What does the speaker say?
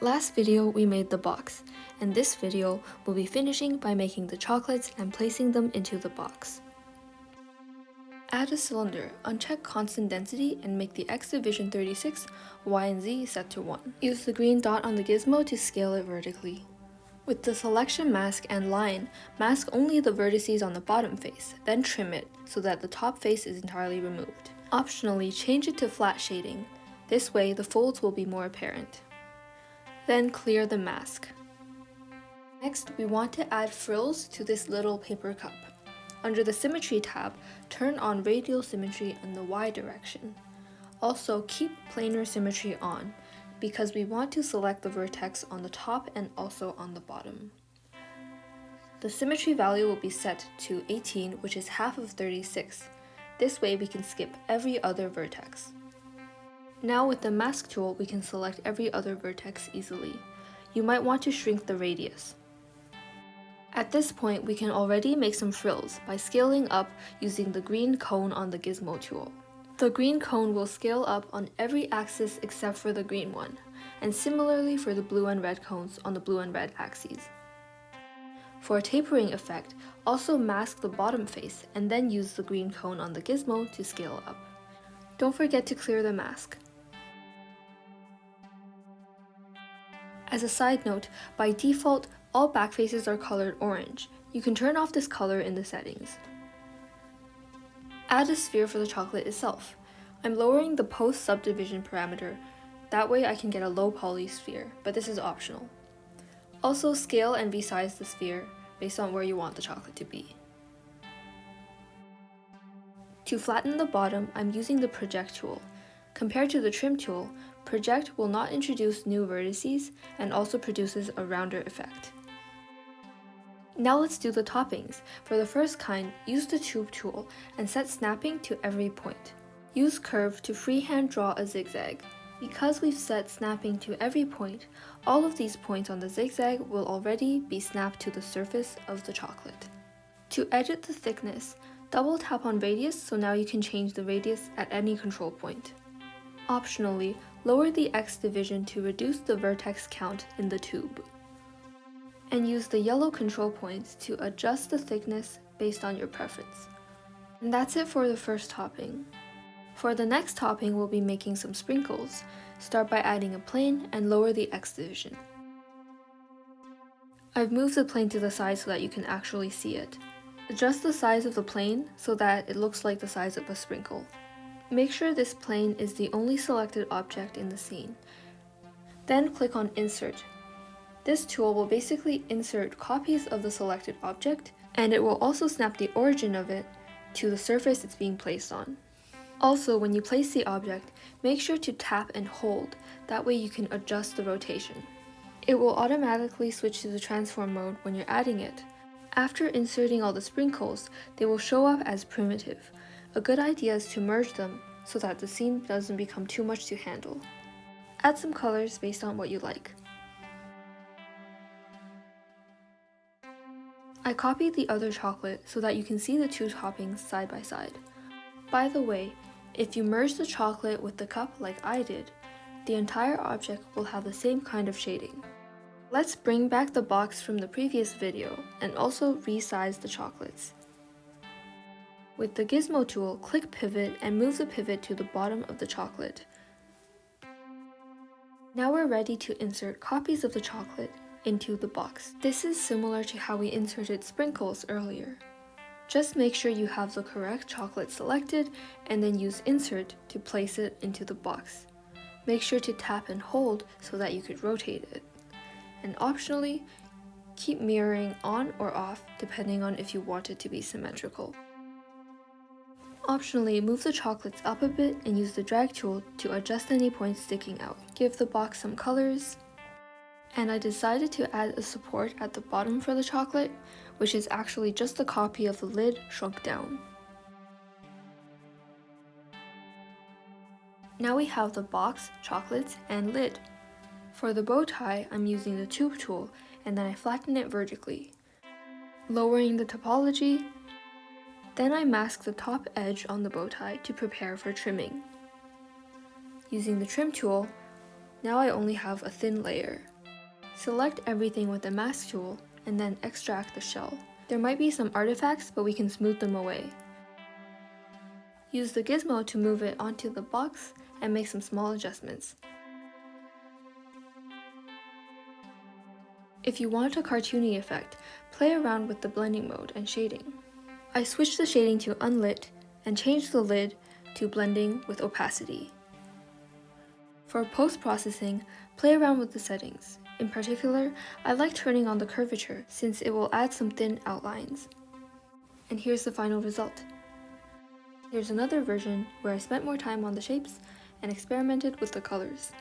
Last video we made the box, and this video we'll be finishing by making the chocolates and placing them into the box. Add a cylinder, uncheck constant density and make the X division 36, Y and Z set to 1. Use the green dot on the gizmo to scale it vertically. With the selection mask and line, mask only the vertices on the bottom face, then trim it so that the top face is entirely removed. Optionally, change it to flat shading. This way the folds will be more apparent. Then clear the mask. Next, we want to add frills to this little paper cup. Under the Symmetry tab, turn on Radial Symmetry in the Y direction. Also, keep Planar Symmetry on, because we want to select the vertex on the top and also on the bottom. The symmetry value will be set to 18, which is half of 36. This way we can skip every other vertex. Now with the mask tool, we can select every other vertex easily. You might want to shrink the radius. At this point, we can already make some frills by scaling up using the green cone on the gizmo tool. The green cone will scale up on every axis except for the green one, and similarly for the blue and red cones on the blue and red axes. For a tapering effect, also mask the bottom face and then use the green cone on the gizmo to scale up. Don't forget to clear the mask. As a side note, by default, all back faces are colored orange. You can turn off this color in the settings. Add a sphere for the chocolate itself. I'm lowering the post subdivision parameter, that way I can get a low poly sphere, but this is optional. Also scale and resize the sphere based on where you want the chocolate to be. To flatten the bottom, I'm using the Project tool. Compared to the Trim tool, Project will not introduce new vertices and also produces a rounder effect. Now let's do the toppings. For the first kind, use the Tube tool and set snapping to every point. Use Curve to freehand draw a zigzag. Because we've set snapping to every point, all of these points on the zigzag will already be snapped to the surface of the chocolate. To edit the thickness, double tap on Radius so now you can change the radius at any control point. Optionally, lower the X division to reduce the vertex count in the tube. And use the yellow control points to adjust the thickness based on your preference. And that's it for the first topping. For the next topping, we'll be making some sprinkles. Start by adding a plane and lower the X division. I've moved the plane to the side so that you can actually see it. Adjust the size of the plane so that it looks like the size of a sprinkle. Make sure this plane is the only selected object in the scene. Then click on Insert. This tool will basically insert copies of the selected object, and it will also snap the origin of it to the surface it's being placed on. Also, when you place the object, make sure to tap and hold, that way you can adjust the rotation. It will automatically switch to the transform mode when you're adding it. After inserting all the sprinkles, they will show up as primitive. A good idea is to merge them so that the scene doesn't become too much to handle. Add some colors based on what you like. I copied the other chocolate so that you can see the two toppings side by side. By the way, if you merge the chocolate with the cup like I did, the entire object will have the same kind of shading. Let's bring back the box from the previous video and also resize the chocolates. With the gizmo tool, click Pivot and move the pivot to the bottom of the chocolate. Now we're ready to insert copies of the chocolate into the box. This is similar to how we inserted sprinkles earlier. Just make sure you have the correct chocolate selected and then use Insert to place it into the box. Make sure to tap and hold so that you could rotate it. And optionally, keep mirroring on or off depending on if you want it to be symmetrical. Optionally, move the chocolates up a bit and use the drag tool to adjust any points sticking out. Give the box some colors. And I decided to add a support at the bottom for the chocolate, which is actually just a copy of the lid shrunk down. Now we have the box, chocolates, and lid. For the bow tie, I'm using the Tube tool, and then I flatten it vertically. Lowering the topology, then I mask the top edge on the bow tie to prepare for trimming. Using the Trim tool, now I only have a thin layer. Select everything with the mask tool and then extract the shell. There might be some artifacts, but we can smooth them away. Use the gizmo to move it onto the box and make some small adjustments. If you want a cartoony effect, play around with the blending mode and shading. I switched the shading to unlit and changed the lid to blending with opacity. For post-processing, play around with the settings. In particular, I like turning on the curvature since it will add some thin outlines. And here's the final result. Here's another version where I spent more time on the shapes and experimented with the colors.